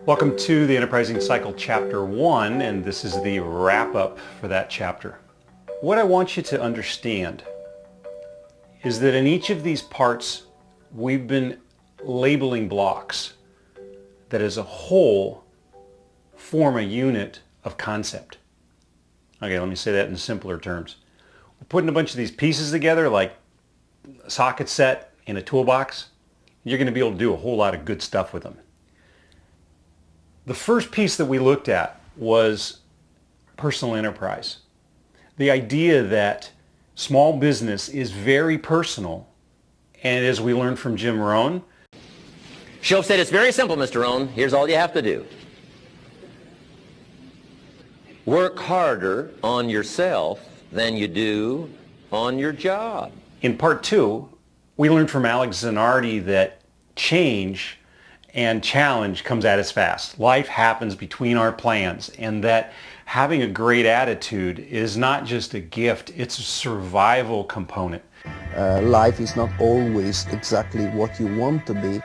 Welcome to the Enterprising Cycle Chapter 1, and this is the wrap-up for that chapter. What I want you to understand is that in each of these parts, we've been labeling blocks that as a whole form a unit of concept. Okay, let me say that in simpler terms. We're putting a bunch of these pieces together like a socket set in a toolbox. You're going to be able to do a whole lot of good stuff with them. The first piece that we looked at was personal enterprise. The idea that small business is very personal, and as we learned from Jim Rohn, Shoaff said, it's very simple, Mr. Rohn. Here's all you have to do. Work harder on yourself than you do on your job. In part 2, we learned from Alex Zanardi that change and challenge comes at us fast. Life happens between our plans, and that having a great attitude is not just a gift, it's a survival component. Life is not always exactly what you want to be.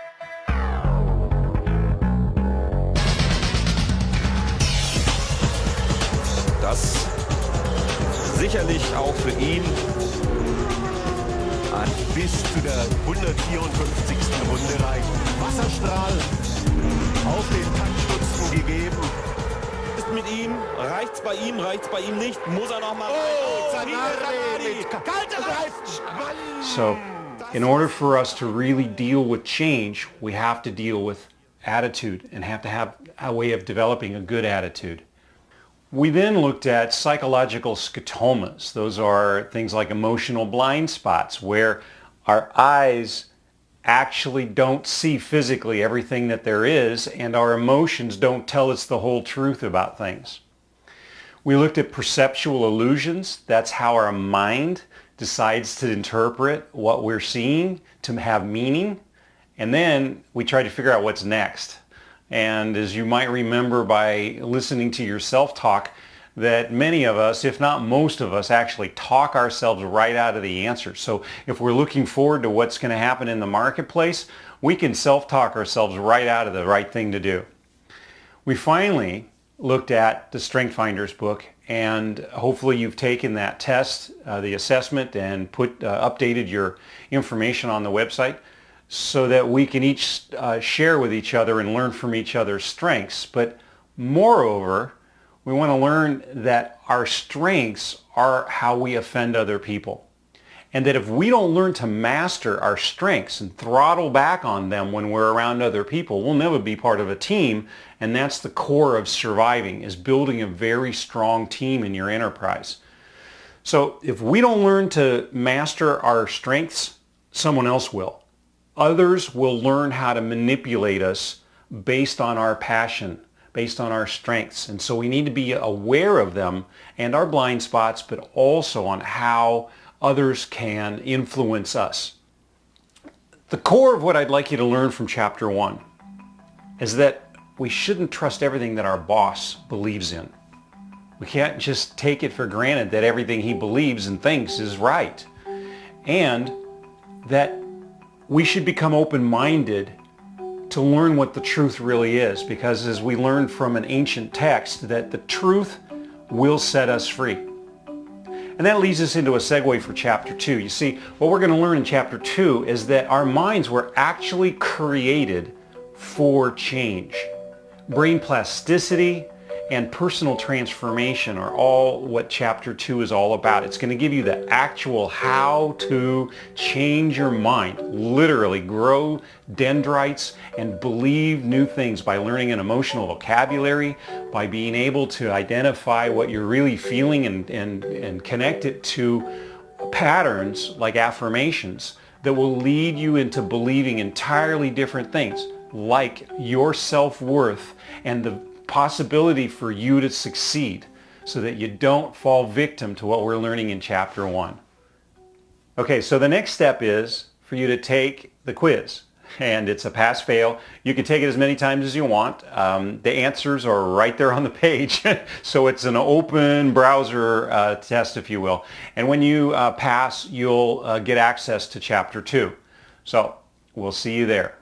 Das sicherlich auch für ihn bis zu der 154. Runde reicht. Wasserstrahl auf den Taktstutzen gegeben. Ist mit ihm, reicht's bei ihm nicht, muss er noch mal So, in order for us to really deal with change, we have to deal with attitude and have to have a way of developing a good attitude. We then looked at psychological scotomas. Those are things like emotional blind spots where our eyes actually don't see physically everything that there is, and our emotions don't tell us the whole truth about things. We looked at perceptual illusions. That's how our mind decides to interpret what we're seeing to have meaning. And then we tried to figure out what's next. And as you might remember by listening to your self-talk, that many of us, if not most of us, actually talk ourselves right out of the answer. So if we're looking forward to what's going to happen in the marketplace, we can self-talk ourselves right out of the right thing to do. We finally looked at the Strength Finders book, and hopefully you've taken that test, the assessment, and updated your information on the website so that we can each share with each other and learn from each other's strengths. But moreover, we want to learn that our strengths are how we offend other people. And that if we don't learn to master our strengths and throttle back on them when we're around other people, we'll never be part of a team. And that's the core of surviving, is building a very strong team in your enterprise. So if we don't learn to master our strengths, someone else will. Others will learn how to manipulate us based on our passion, based on our strengths. And so we need to be aware of them and our blind spots, but also on how others can influence us. The core of what I'd like you to learn from Chapter 1 is that we shouldn't trust everything that our boss believes in. We can't just take it for granted that everything he believes and thinks is right. And that we should become open-minded to learn what the truth really is, because as we learned from an ancient text, that the truth will set us free. And that leads us into a segue for Chapter 2. You see, what we're going to learn in Chapter 2 is that our minds were actually created for change. Brain plasticity and personal transformation are all what Chapter 2 is all about. It's going to give you the actual how to change your mind, literally grow dendrites and believe new things by learning an emotional vocabulary, by being able to identify what you're really feeling and connect it to patterns like affirmations that will lead you into believing entirely different things, like your self-worth and the possibility for you to succeed, so that you don't fall victim to what we're learning in Chapter 1. Okay, so the next step is for you to take the quiz, and it's a pass-fail. You can take it as many times as you want. The answers are right there on the page, so it's an open browser test, if you will. And when you pass, you'll get access to Chapter 2. So we'll see you there.